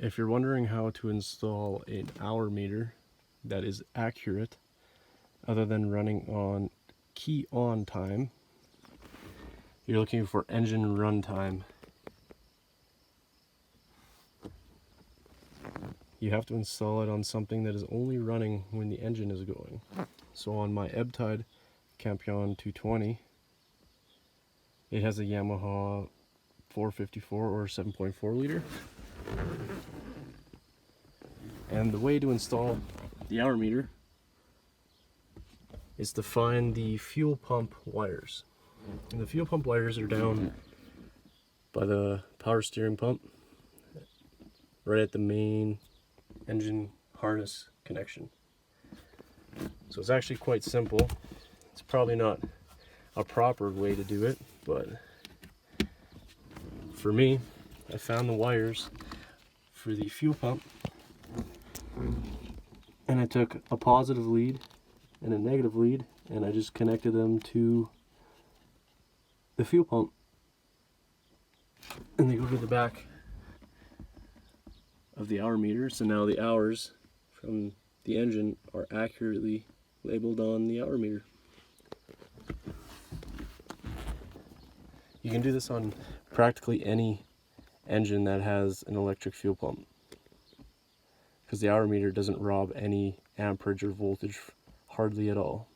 If you're wondering how to install an hour meter that is accurate, other than running on key on time, you're looking for engine run time. You have to install it on something that is only running when the engine is going. So on my Ebtide Campion 220, it has a Yamaha 454 or 7.4 liter. And the way to install the hour meter is to find the fuel pump wires. And the fuel pump wires are down by the power steering pump, right at the main engine harness connection. So it's actually quite simple. It's probably not a proper way to do it, but for me, I found the wires for the fuel pump, and I took a positive lead and a negative lead, and I just connected them to the fuel pump, and they go to the back of the hour meter. So now the hours from the engine are accurately labeled on the hour meter. You can do this on practically any engine that has an electric fuel pump, because the hour meter doesn't rob any amperage or voltage hardly at all.